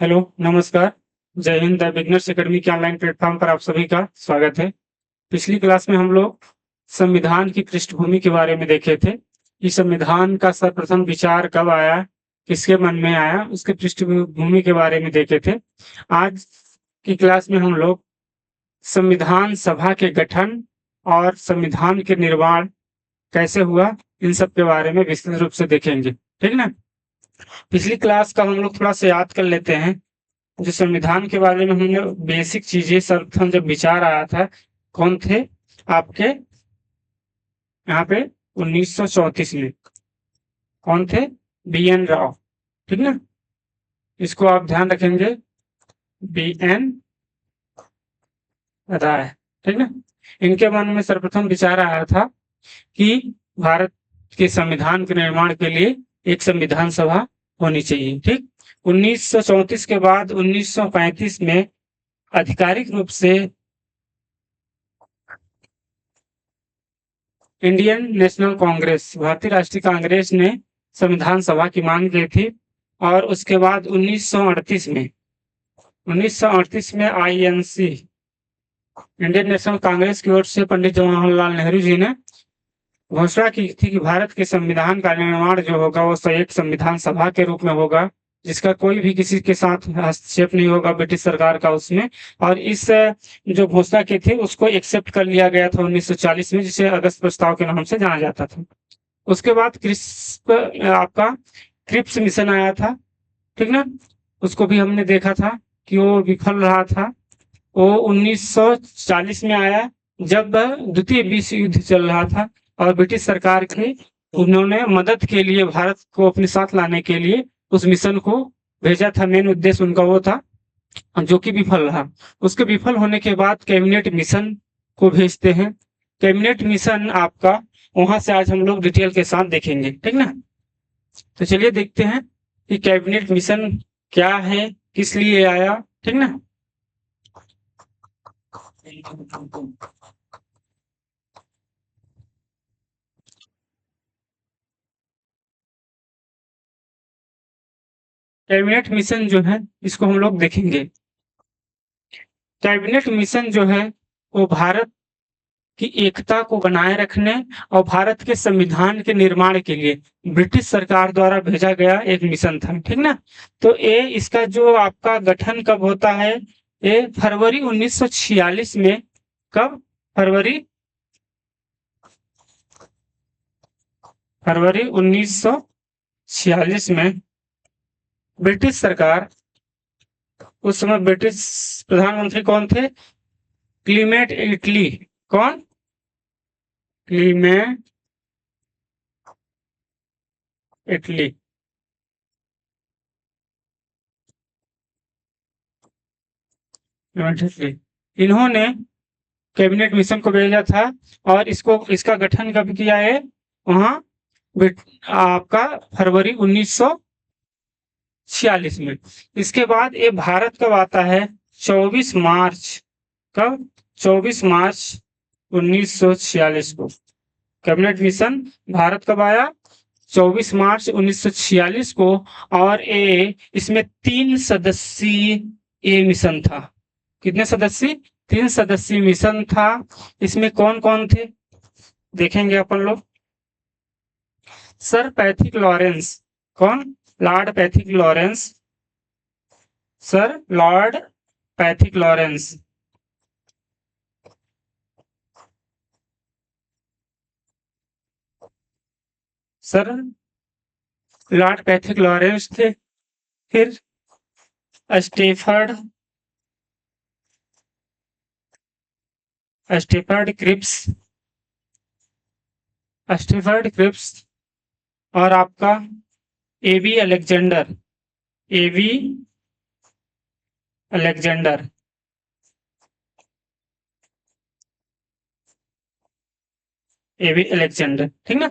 Hello, नमस्कार। जय Hind. The beginners academy के ऑनलाइन प्लेटफॉर्म पर आप सभी का स्वागत है। पिछली क्लास में हम लोग संविधान की पृष्ठभूमि के बारे में देखे थे कि संविधान का सर्वप्रथम विचार कब आया, किसके मन में आया, उसके पृष्ठभूमि के बारे में देखे थे। आज की क्लास में हम लोग संविधान सभा के गठन और संविधान के निर्माण कैसे हुआ, इन सब के बारे में विस्तृत रूप से देखेंगे। ठीक ना? पिछली क्लास का हम लोग थोड़ा सा याद कर लेते हैं। जो संविधान के बारे में हमने बेसिक चीजें सर्वप्रथम जब विचार आया था, कौन थे आपके यहाँ पे 1934 में? कौन थे? बी.एन. राव। ठीक ना? इसको आप ध्यान रखेंगे, बी.एन. राय। ठीक ना? इनके मन में सर्वप्रथम विचार आया था कि भारत के संविधान के निर्माण के लिए एक संविधान सभा होनी चाहिए। ठीक। 1934 के बाद 1935 में आधिकारिक रूप से इंडियन नेशनल कांग्रेस, भारतीय राष्ट्रीय कांग्रेस ने संविधान सभा की मांग की थी। और उसके बाद 1938 में आईएनसी, इंडियन नेशनल कांग्रेस की ओर से पंडित जवाहरलाल नेहरू जी ने घोषणा की थी कि भारत के संविधान का निर्माण जो होगा वो एक संविधान सभा के रूप में होगा, जिसका कोई भी किसी के साथ हस्तक्षेप नहीं होगा ब्रिटिश सरकार का उसमें। और इस जो घोषणा की थी उसको एक्सेप्ट कर लिया गया था 1940 में, जिसे अगस्त प्रस्ताव के नाम से जाना जाता था। उसके बाद क्रिप्स मिशन आया था। ठीक ना? उसको भी हमने देखा था कि वो विफल रहा था। वो 1940 में आया, जब द्वितीय विश्व युद्ध चल रहा था और ब्रिटिश सरकार के उन्होंने मदद के लिए भारत को अपने साथ लाने के लिए उस मिशन को भेजा था। मेन उद्देश्य उनका वो था, जो कि विफल रहा। उसके विफल होने के बाद कैबिनेट मिशन को भेजते हैं। कैबिनेट मिशन आपका वहां से आज हम लोग डिटेल के साथ देखेंगे। ठीक ना? तो चलिए देखते हैं कि कैबिनेट मिशन क्या है, किस लिए आया। ठीक ना? कैबिनेट मिशन जो है इसको हम लोग देखेंगे। कैबिनेट मिशन जो है वो भारत की एकता को बनाए रखने और भारत के संविधान के निर्माण के लिए ब्रिटिश सरकार द्वारा भेजा गया एक मिशन था। ठीक ना? तो ये इसका जो आपका गठन कब होता है? ये फरवरी 1946 में। कब? फरवरी 1946 में ब्रिटिश सरकार, उस समय ब्रिटिश प्रधानमंत्री कौन थे? क्लीमेट इटली। कौन? क्लीमेट इटली। इन्होंने कैबिनेट मिशन को भेजा था और इसका गठन कब किया है? वहां आपका फरवरी 1946 में। इसके बाद ये भारत कब आता है? 24 मार्च। कब? 24 मार्च 1946 को कैबिनेट मिशन भारत कब आया? 24 मार्च 1946 को। और इसमें 3 सदस्यीय ये मिशन था। कितने सदस्य? 3 सदस्यीय मिशन था। इसमें कौन कौन थे देखेंगे अपन लोग। Sir Pethick Lawrence. कौन? Lord Pethick Lawrence. Sir Lord Pethick Lawrence. Sir Lord Pethick Lawrence थे। फिर स्टेफर्ड क्रिप्स और आपका एवी अलेक्जेंडर। एवी अलेक्जेंडर। ठीक ना?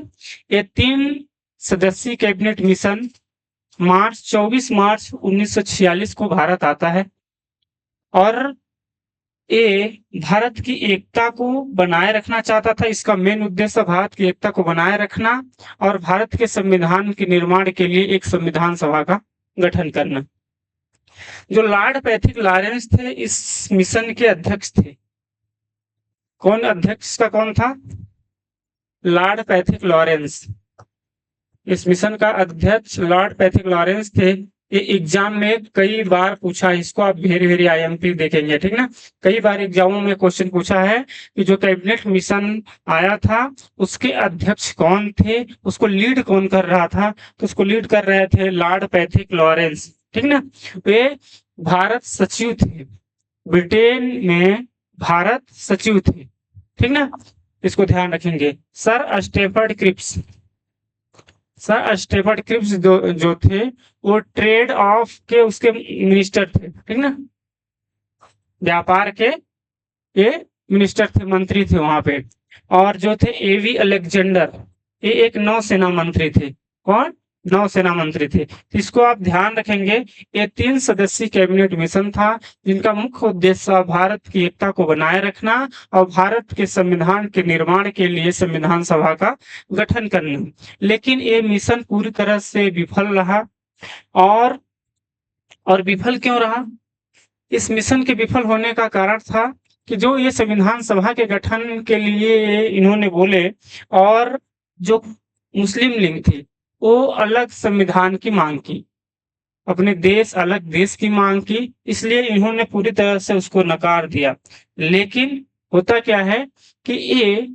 ये 3 सदस्यीय कैबिनेट मिशन 24 मार्च 1946 को भारत आता है। और ये भारत की एकता को बनाए रखना चाहता था। इसका मेन उद्देश्य भारत की एकता को बनाए रखना और भारत के संविधान के निर्माण के लिए एक संविधान सभा का गठन करना। जो लॉर्ड पैथिक लॉरेंस थे इस मिशन के अध्यक्ष थे। कौन अध्यक्ष का कौन था? Lord Pethick Lawrence. इस मिशन का अध्यक्ष लॉर्ड पैथिक लॉरेंस थे। ये एग्जाम में कई बार पूछा, इसको आप वेरी वेरी आईएमपी देखेंगे, ठीक ना। कई बार एग्जामों में क्वेश्चन पूछा है कि जो कैबिनेट मिशन आया था उसके अध्यक्ष कौन थे, उसको लीड कौन कर रहा था, तो उसको लीड कर रहे थे लॉर्ड पैथिक लॉरेंस, ठीक ना। वे भारत सचिव थे, ब्रिटेन में भारत सचिव थे, ठीक ना। इसको ध्यान रखेंगे। Sir Stafford Cripps, sir Stafford Cripps जो थे वो ट्रेड ऑफ के उसके मिनिस्टर थे, ठीक ना। व्यापार के ये मिनिस्टर थे, मंत्री थे वहां पे। और जो थे एवी अलेक्जेंडर, ये एक नौसेना मंत्री थे। कौन? नौसेना मंत्री थे। इसको आप ध्यान रखेंगे। ये 3 सदस्यीय कैबिनेट मिशन था जिनका मुख्य उद्देश्य भारत की एकता को बनाए रखना और भारत के संविधान के निर्माण के लिए संविधान सभा का गठन करना। लेकिन ये मिशन पूरी तरह से विफल रहा। और विफल क्यों रहा? इस मिशन के विफल होने का कारण था कि जो ये संविधान सभा के गठन के लिए इन्होंने बोले, और जो मुस्लिम लीग थी वो अलग संविधान की मांग की, अपने देश अलग देश की मांग की, इसलिए इन्होंने पूरी तरह से उसको नकार दिया। लेकिन होता क्या है कि ये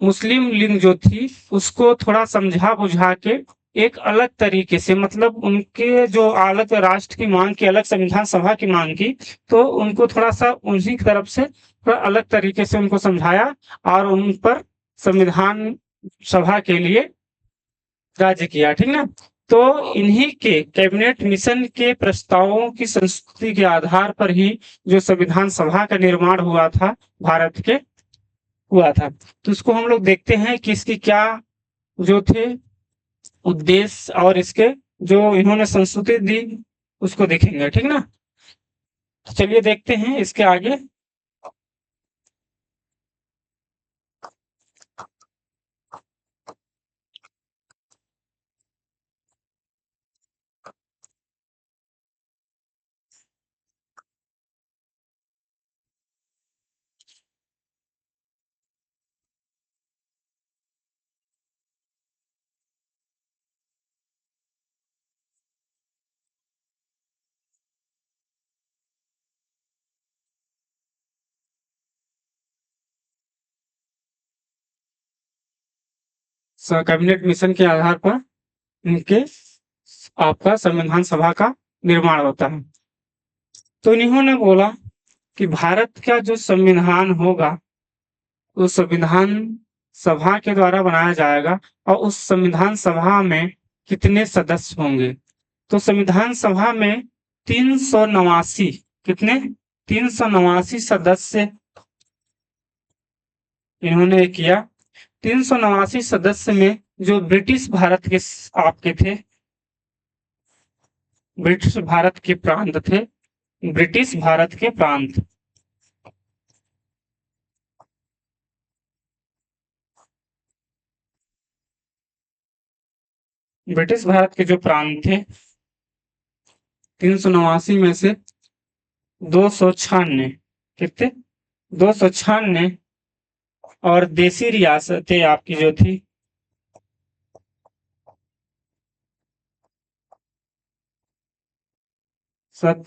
मुस्लिम लीग जो थी उसको थोड़ा समझा बुझा के एक अलग तरीके से, मतलब उनके जो अलग राष्ट्र की मांग की, अलग संविधान सभा की मांग की, तो उनको थोड़ा सा उन्हीं की तरफ से थोड़ा अलग तरीके से उनको समझाया और उन पर संविधान सभा के लिए राज्य किया, ठीक ना। तो इन्हीं के कैबिनेट मिशन के प्रस्तावों की संस्तुति के आधार पर ही जो संविधान सभा का निर्माण हुआ था भारत के, हुआ था। तो इसको हम लोग देखते हैं कि इसकी क्या जो थे उद्देश्य और इसके जो इन्होंने संस्तुति दी उसको देखेंगे, ठीक ना। तो चलिए देखते हैं इसके आगे। कैबिनेट मिशन के आधार पर इनके आपका संविधान सभा का निर्माण होता है। तो इन्होंने बोला कि भारत का जो संविधान होगा वो संविधान सभा के द्वारा बनाया जाएगा और उस संविधान सभा में कितने सदस्य होंगे। तो संविधान सभा में 389, कितने? 389 सदस्य इन्होंने किया। 389 सदस्य में जो ब्रिटिश भारत के आपके थे, ब्रिटिश भारत के प्रांत थे, ब्रिटिश भारत के प्रांत, ब्रिटिश भारत के जो प्रांत थे 389 में से 296, कितने? 296। और देसी रियासतें आपकी जो थी सब,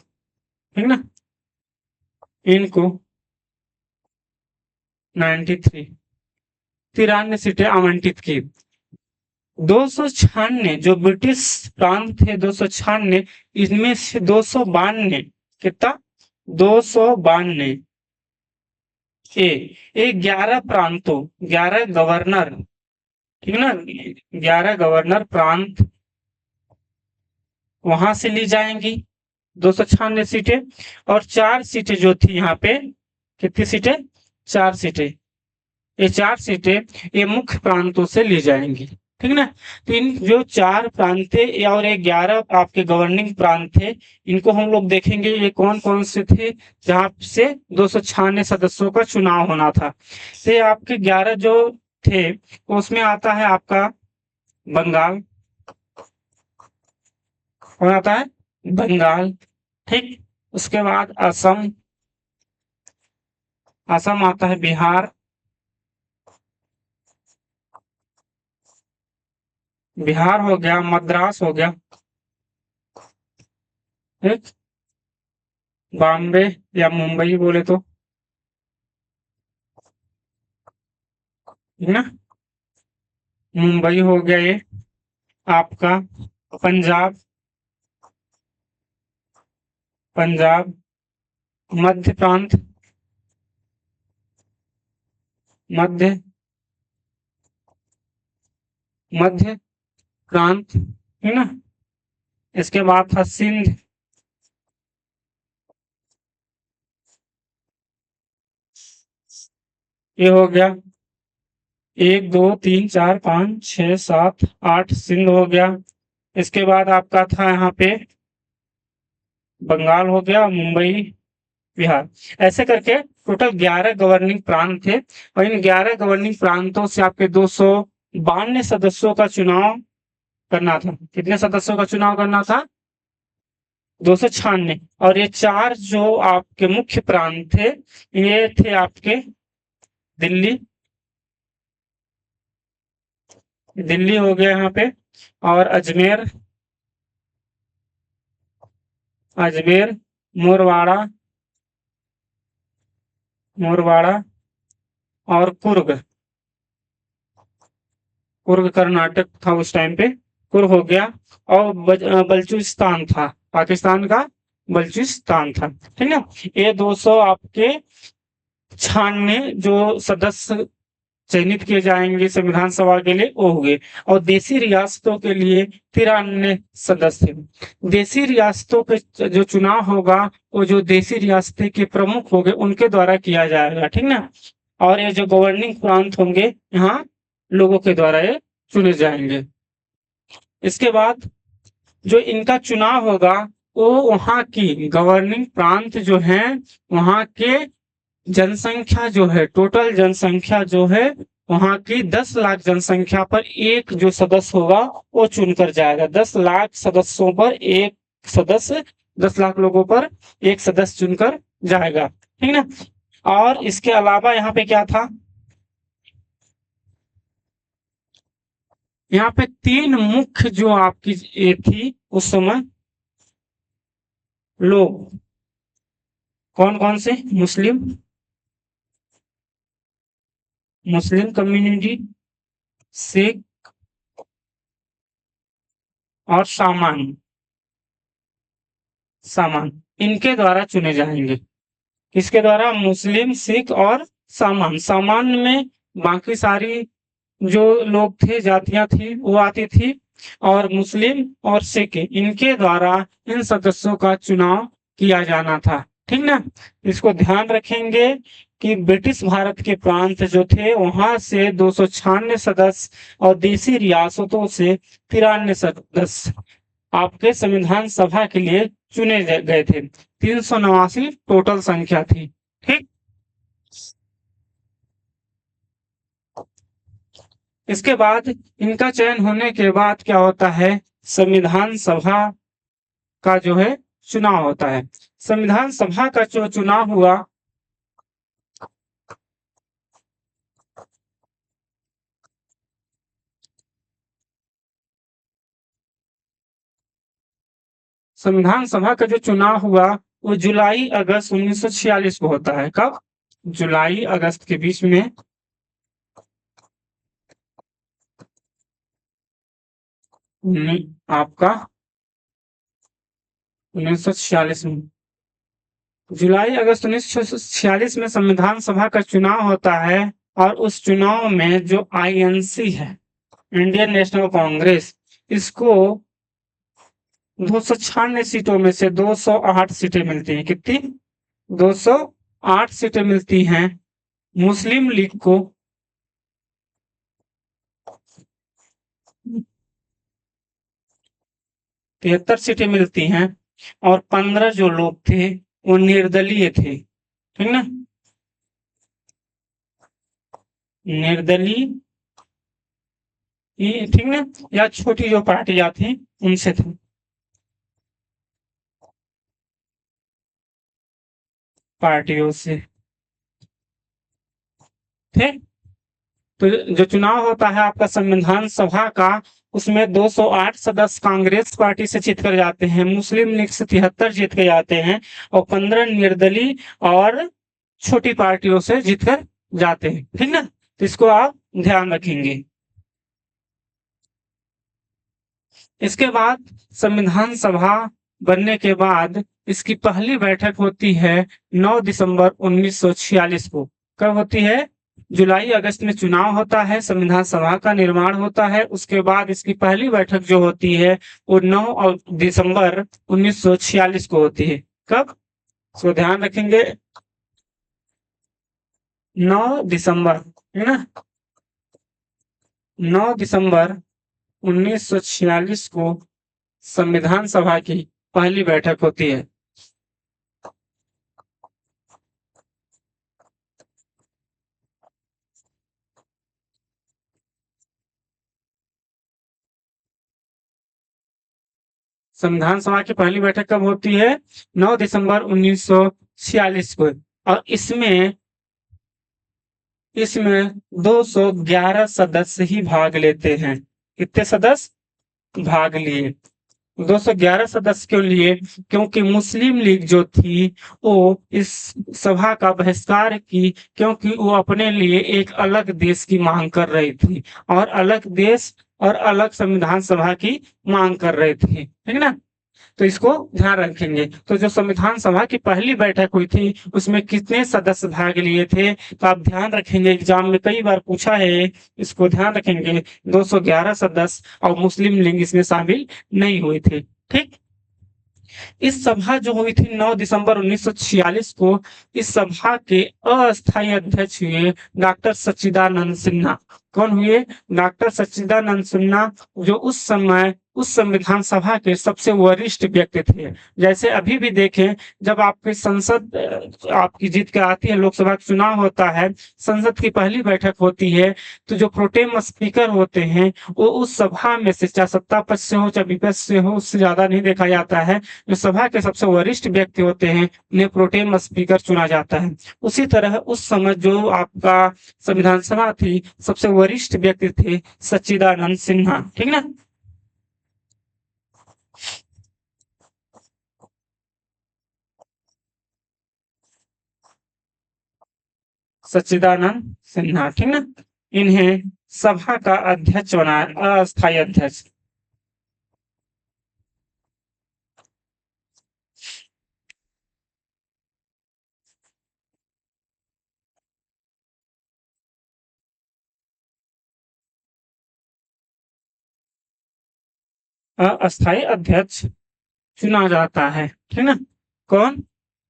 ठीक ना, इनको 93, 93 सीटें आवंटित की। 296 जो ब्रिटिश प्रांत थे, 296, इनमें से 292, कितना? 292 ए 11 प्रांतों, 11 गवर्नर, ठीक ना, 11 गवर्नर प्रांत वहां से ली जाएंगी 296 सीटें। और 4 सीटें जो थी यहाँ पे, कितनी सीटें? 4 सीटें। ये 4 सीटें ये मुख्य प्रांतों से ली जाएंगी, ठीक ना। तो इन जो 4 प्रांत थे और ये 11 आपके गवर्निंग प्रांत थे, इनको हम लोग देखेंगे ये कौन कौन से थे जहां से 296 सदस्यों का चुनाव होना था। तो ये आपके 11 जो थे उसमें आता है आपका बंगाल, कौन आता है? बंगाल, ठीक। उसके बाद असम, असम आता है, बिहार, बिहार हो गया, मद्रास हो गया, ठीक, बॉम्बे या मुंबई बोले तो, ठीक ना, मुंबई हो गया ये आपका, पंजाब, पंजाब, मध्य प्रांत, मध्य, मध्य प्रांत, है ना। इसके बाद था सिंध, ये हो गया, 1 2 3 4 5 6 7 8 सिंध हो गया। इसके बाद आपका था यहाँ पे बंगाल हो गया, मुंबई, बिहार। ऐसे करके टोटल 11 गवर्निंग प्रांत थे, और इन 11 गवर्निंग प्रांतों से आपके 292 सदस्यों का चुनाव करना था। कितने सदस्यों का चुनाव करना था? 296। और ये चार जो आपके मुख्य प्रांत थे, ये थे आपके दिल्ली, दिल्ली हो गया यहाँ पे, और अजमेर, अजमेर, मोरवाड़ा, मोरवाड़ा, और कुर्ग, कुर्ग कर्नाटक था उस टाइम पे, कुर्ग हो गया। और बलूचिस्तान था, पाकिस्तान का बलूचिस्तान था, ठीक है। ये 200 आपके 96 जो सदस्य चयनित किए जाएंगे संविधान सभा के लिए, वो हो गए। और देशी रियासतों के लिए 93 सदस्य। देशी रियासतों के जो चुनाव होगा, वो जो देशी रियासतें के प्रमुख होंगे उनके द्वारा किया जाएगा, ठीक ना। और ये जो गवर्निंग प्रांत होंगे, यहाँ लोगों के द्वारा ये चुने जाएंगे। इसके बाद जो इनका चुनाव होगा, वो वहाँ की गवर्निंग प्रांत जो है, वहाँ के जनसंख्या जो है, टोटल जनसंख्या जो है, वहाँ की 10 लाख जनसंख्या पर एक जो सदस्य होगा, वो चुनकर जाएगा। 10 लाख सदस्यों पर एक सदस्य, 10 लाख लोगों पर एक सदस्य चुनकर जाएगा, ठीक ना। और इसके अलावा यहाँ पे क्या था, यहाँ पे 3 मुख्य जो आपकी ये थी उस समय लोग, कौन कौन से? मुस्लिम, मुस्लिम कम्युनिटी, सिख, और सामान्य, सामान्य इनके द्वारा चुने जाएंगे। किसके द्वारा? मुस्लिम, सिख और सामान्य। सामान्य में बाकी सारी जो लोग थे, जातियां थी, वो आती थी। और मुस्लिम और सिख, इनके द्वारा इन सदस्यों का चुनाव किया जाना था, ठीक ना। इसको ध्यान रखेंगे कि ब्रिटिश भारत के प्रांत जो थे, वहां से 296 सदस्य, और देशी रियासतों से 93 सदस्य आपके संविधान सभा के लिए चुने गए थे। 389 टोटल संख्या थी, ठीक। इसके बाद इनका चयन होने के बाद क्या होता है, संविधान सभा का जो है चुनाव होता है। संविधान सभा का जो चुनाव हुआ, संविधान सभा का जो चुनाव हुआ, वो जुलाई अगस्त 1946 को होता है। कब? जुलाई अगस्त के बीच में आपका 1946 में, जुलाई अगस्त 1946 में संविधान सभा का चुनाव होता है। और उस चुनाव में जो आईएनसी है, इंडियन नेशनल कांग्रेस, इसको 296 सीटों में से 208 सीटें मिलती हैं। कितनी? 208 सीटें मिलती हैं। मुस्लिम लीग को 73 सीटें मिलती हैं। और 15 जो लोग थे, वो निर्दलीय थे, ठीक ना, निर्दलीय, ये ठीक ना, या छोटी जो पार्टियां थी उनसे थे। पार्टियों से। ठीक। तो जो चुनाव होता है आपका संविधान सभा का, उसमें 208 सदस्य कांग्रेस पार्टी से जीत कर जाते हैं, मुस्लिम लीग से 73 जीत के जाते हैं, और 15 निर्दलीय और छोटी पार्टियों से जीत कर जाते हैं। ठीक ना, तो इसको आप ध्यान रखेंगे। इसके बाद संविधान सभा बनने के बाद इसकी पहली बैठक होती है 9 दिसंबर 1946 को। कब होती है? जुलाई अगस्त में चुनाव होता है, संविधान सभा का निर्माण होता है, उसके बाद इसकी पहली बैठक जो होती है वो 9 दिसंबर 1946 को होती है। कब? इसको ध्यान रखेंगे, 9 दिसंबर, है ना, 9 दिसंबर 1946 को संविधान सभा की पहली बैठक होती है। संविधान सभा की पहली बैठक कब होती है? 9 दिसंबर 1946 को। और इसमें इसमें 211 सदस्य ही भाग लेते हैं। कितने सदस्य भाग लिए? 211 सदस्य क्यों लिए? क्योंकि मुस्लिम लीग जो थी वो इस सभा का बहिष्कार की, क्योंकि वो अपने लिए एक अलग देश की मांग कर रही थी, और अलग देश और अलग संविधान सभा की मांग कर रहे थे। ठीक ना, तो इसको ध्यान रखेंगे। तो जो संविधान सभा की पहली बैठक हुई थी उसमें कितने सदस्य भाग लिए थे? तो आप ध्यान रखेंगे, एग्जाम में कई बार पूछा है, इसको ध्यान रखेंगे। 211 सदस्य, और मुस्लिम लीग इसमें शामिल नहीं हुए थे। ठीक। इस सभा जो हुई थी 9 दिसंबर 1946 को, इस सभा के अस्थायी अध्यक्ष हुए डॉक्टर सच्चिदानंद सिन्हा। कौन हुए? डॉक्टर सच्चिदानंद सिन्हा, जो उस समय उस संविधान सभा के सबसे वरिष्ठ व्यक्ति थे। जैसे अभी भी देखें, जब आपकी संसद आपकी जीत के आती है, लोकसभा का चुनाव होता है, संसद की पहली बैठक होती है, तो जो प्रोटेम स्पीकर होते हैं वो उस सभा में से, चाहे सत्ता पक्ष से हो चाहे विपक्ष से हो, उससे ज्यादा नहीं देखा जाता है। जो सभा के सबसे वरिष्ठ व्यक्ति होते हैं उन्हें प्रोटेम स्पीकर चुना जाता है। उसी तरह उस समय जो आपका संविधान सभा थी, सबसे वरिष्ठ व्यक्ति थे सच्चिदानंद सिन्हा। ठीक ना। सच्चिदानंद सिन्हा, ठीक ना, इन्हें सभा का अध्यक्ष बनाया, अस्थायी अध्यक्ष। अस्थायी अध्यक्ष चुना जाता है। ठीक ना। कौन?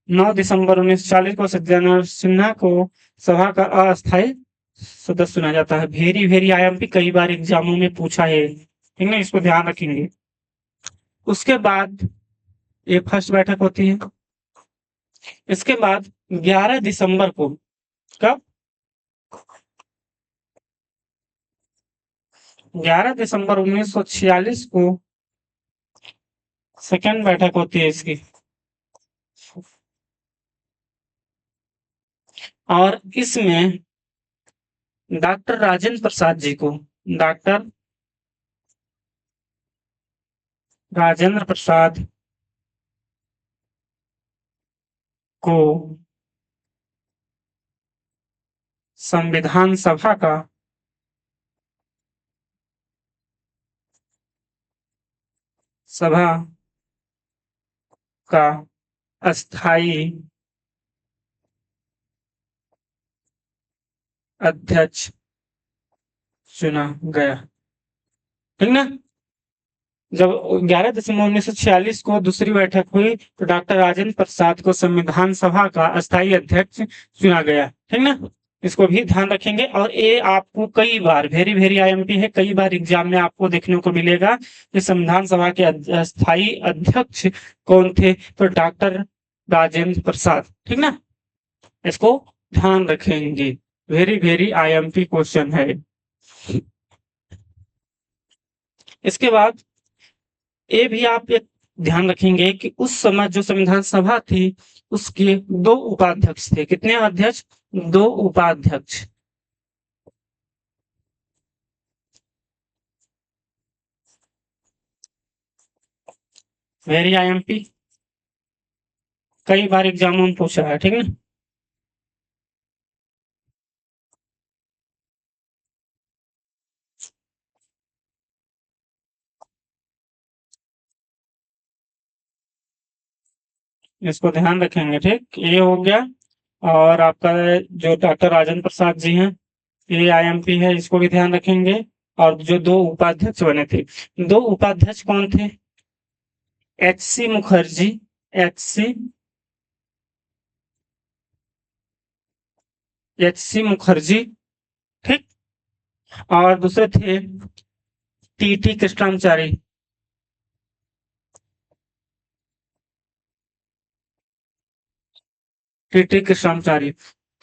9 दिसंबर 1940 को सज्जनर सिन्हा को सभा का अस्थायी सदस्य चुना जाता है। वेरी वेरी आईएमपी कई बार एग्जामों में पूछा है। ठीक ना, इसको ध्यान रखेंगे। उसके बाद ये फर्स्ट बैठक होती है। इसके बाद 11 दिसंबर को, कब? 11 दिसंबर 1946 को सेकेंड बैठक होती है इसकी। और इसमें डॉक्टर राजेंद्र प्रसाद जी को, डॉक्टर राजेंद्र प्रसाद को संविधान सभा का सभा का अस्थाई अध्यक्ष चुना गया। ठीक ना। जब 11 दिसंबर 1946 को दूसरी बैठक हुई तो डॉक्टर राजेंद्र प्रसाद को संविधान सभा का अस्थायी अध्यक्ष चुना गया। ठीक ना, इसको भी ध्यान रखेंगे। और ये आपको कई बार, वेरी वेरी आईएमपी है, कई बार एग्जाम में आपको देखने को मिलेगा कि संविधान सभा के अस्थायी अध्यक्ष कौन थे? तो डॉक्टर राजेंद्र प्रसाद। ठीक ना, इसको ध्यान रखेंगे, वेरी वेरी आईएमपी क्वेश्चन है। इसके बाद ये भी आप एक ध्यान रखेंगे कि उस समय जो संविधान सभा थी उसके 2 उपाध्यक्ष थे। कितने अध्यक्ष? 2 उपाध्यक्ष। वेरी आईएमपी, कई बार एग्जाम में पूछा है, ठीक है। इसको ध्यान रखेंगे, ठीक। ये हो गया। और आपका जो डॉक्टर राजेंद्र प्रसाद जी हैं, ये आईएमपी है, इसको भी ध्यान रखेंगे। और जो 2 उपाध्यक्ष बने थे, 2 उपाध्यक्ष कौन थे? H C Mukherjee, H C H C Mukherjee, ठीक। और दूसरे थे T T Krishnachari. T T Krishnachari.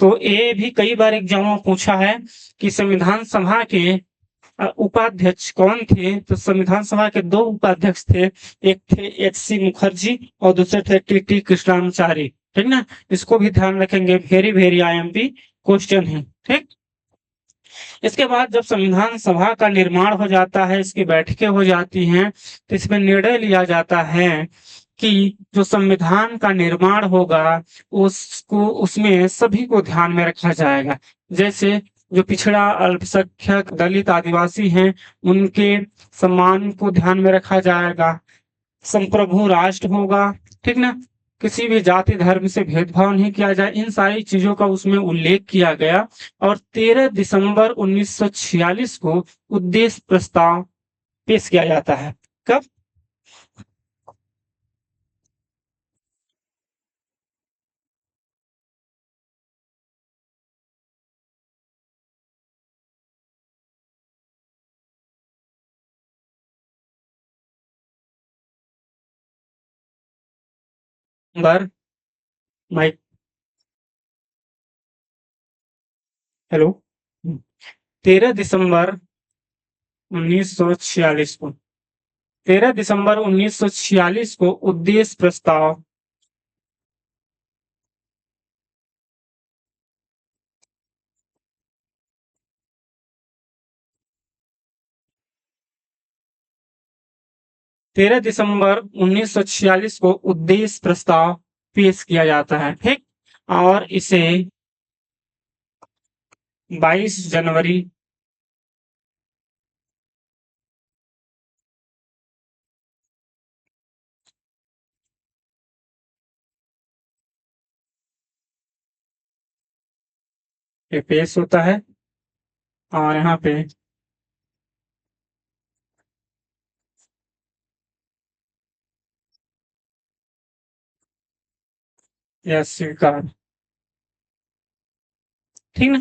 तो ये भी कई बार एग्जाम में पूछा है कि संविधान सभा के उपाध्यक्ष कौन थे? तो संविधान सभा के 2 उपाध्यक्ष थे। एक थे एच सी मुखर्जी और दूसरे थे टी टी कृष्णाचारी, ठीक ना। इसको भी ध्यान रखेंगे, वेरी वेरी आईएमपी क्वेश्चन है, ठीक। इसके बाद जब संविधान सभा का निर्माण हो जाता है, इसकी बैठकें हो जाती हैं, तो इसमें निर्णय लिया जाता है कि जो संविधान का निर्माण होगा उसको उसमें सभी को ध्यान में रखा जाएगा। जैसे जो पिछड़ा, अल्पसंख्यक, दलित, आदिवासी हैं, उनके सम्मान को ध्यान में रखा जाएगा। संप्रभु राष्ट्र होगा, ठीक ना। किसी भी जाति धर्म से भेदभाव नहीं किया जाए, इन सारी चीजों का उसमें उल्लेख किया गया। और 13 दिसंबर 1946 को उद्देश्य प्रस्ताव पेश किया जाता है। कब? बार माइक। हेलो। 13 दिसंबर 1946 को, 13 दिसंबर 1946 को उद्देश्य प्रस्ताव 13 दिसंबर 1946 को उद्देश्य प्रस्ताव पेश किया जाता है, ठीक। और इसे 22 जनवरी पे पेश होता है। और यहाँ पे यह स्वीकार, ठीक ना।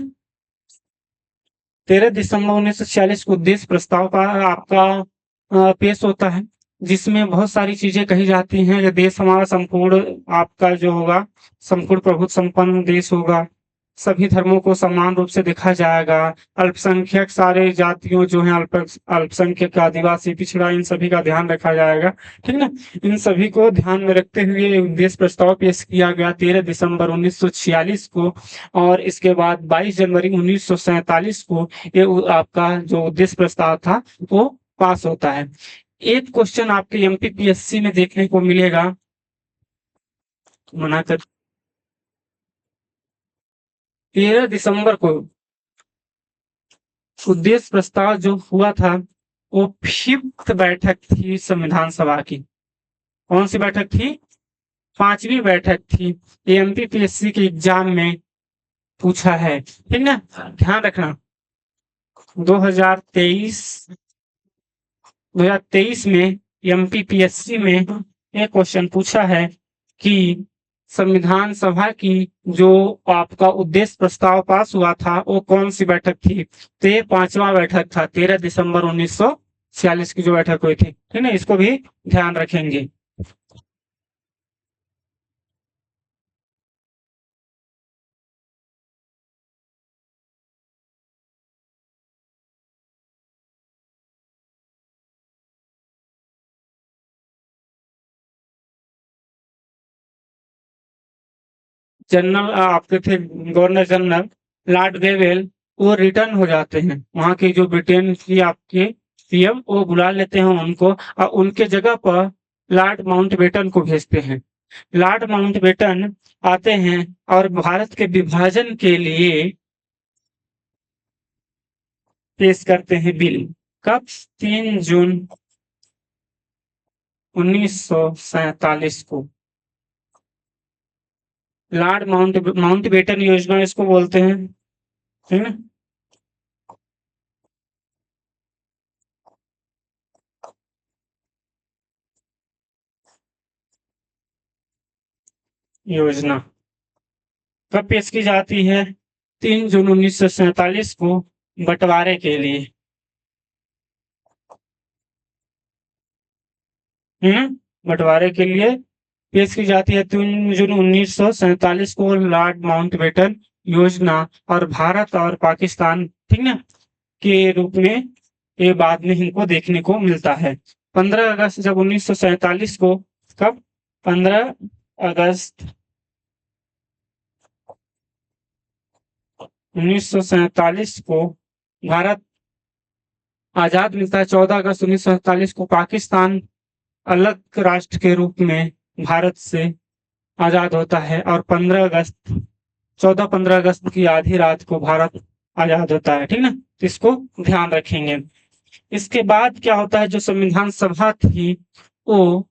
13 दिसंबर 1946 को उद्देश्य प्रस्ताव का आपका पेश होता है, जिसमें बहुत सारी चीजें कही जाती हैं। ये देश हमारा संपूर्ण आपका जो होगा, संपूर्ण प्रभुत्व संपन्न देश होगा। सभी धर्मों को समान रूप से देखा जाएगा। अल्पसंख्यक सारे जातियों जो हैं, अल्पसंख्यक, आदिवासी, पिछड़ा, इन सभी का ध्यान रखा जाएगा, ठीक ना। इन सभी को ध्यान में रखते हुए उद्देश्य प्रस्ताव पेश किया गया 13 दिसंबर 1946 को। और इसके बाद 22 जनवरी 1947 को ये आपका जो उद्देश्य प्रस्ताव था वो पास होता है। एक क्वेश्चन आपके एमपीपीएससी में देखने को मिलेगा, मना कर। 13 दिसंबर को उद्देश्य प्रस्ताव जो हुआ था वो 5th बैठक थी संविधान सभा की। कौन सी बैठक थी? 5वीं बैठक थी। एमपीपीएससी के एग्जाम में पूछा है, ठीक ना। ध्यान रखना, 2023 2023 में एमपीपीएससी में एक क्वेश्चन पूछा है कि संविधान सभा की जो आपका उद्देश्य प्रस्ताव पास हुआ था वो कौन सी बैठक थी? तो ये 5वां बैठक था, 13 दिसंबर 1946 की जो बैठक हुई थी, ठीक है। इसको भी ध्यान रखेंगे। जनरल आपके थे गवर्नर जनरल लॉर्ड वेवेल, वो रिटर्न हो जाते हैं। वहाँ के जो ब्रिटेन की आपके पीएम वो बुला लेते हैं उनको और उनके जगह पर लॉर्ड माउंटबेटन को भेजते हैं। लॉर्ड माउंटबेटन आते हैं और भारत के विभाजन के लिए पेश करते हैं बिल। कब? 3 जून 1947 को। लॉर्ड माउंटबेटन योजना इसको बोलते हैं, है ना। योजना कब पेश की जाती है? 3 जून 1947 को, बंटवारे के लिए। बंटवारे के लिए पेश की जाती है 3 जून 1947 को लॉर्ड माउंटबेटन योजना। और भारत और पाकिस्तान, ठीक ना, के रूप में ये बाद में इनको देखने को मिलता है। 15 अगस्त जब 1947 को, कब? 15 अगस्त 1947 को भारत आजाद मिलता है। 14 अगस्त 1947 को पाकिस्तान अलग राष्ट्र के रूप में भारत से आजाद होता है। और 14-15 अगस्त की आधी रात को भारत आजाद होता है, ठीक ना। तो इसको ध्यान रखेंगे। इसके बाद क्या होता है, जो संविधान सभा थी वो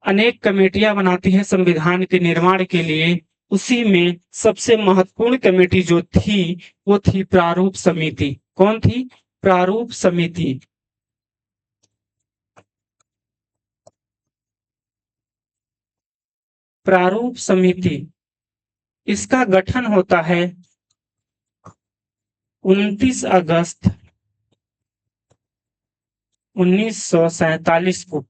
अनेक कमेटियां बनाती है संविधान के निर्माण के लिए। उसी में सबसे महत्वपूर्ण कमेटी जो थी वो थी प्रारूप समिति। कौन थी? प्रारूप समिति। प्रारूप समिति, इसका गठन होता है 29 अगस्त 1947 को।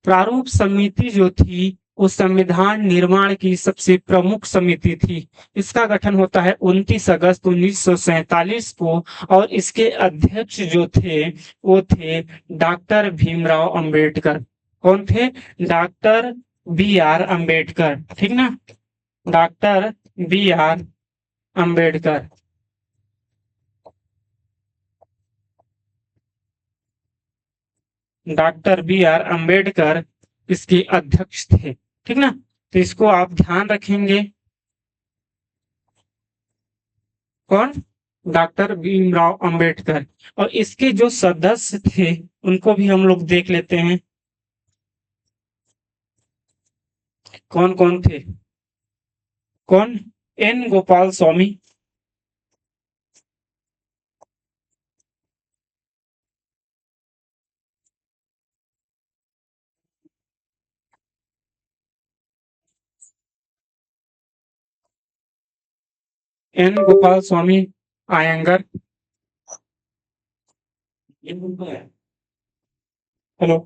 प्रारूप समिति जो थी वो संविधान निर्माण की सबसे प्रमुख समिति थी। इसका गठन होता है 29 अगस्त 1947 को। और इसके अध्यक्ष जो थे वो थे डॉक्टर भीमराव अंबेडकर। कौन थे? डॉक्टर बी आर अंबेडकर, ठीक ना। Doctor B R Ambedkar. Doctor B R Ambedkar इसके अध्यक्ष थे, ठीक ना। तो इसको आप ध्यान रखेंगे। कौन? डॉक्टर भीमराव अंबेडकर। और इसके जो सदस्य थे उनको भी हम लोग देख लेते हैं, कौन कौन थे। कौन? N Gopal Swami, N Gopal Swami Iyengar. Hello.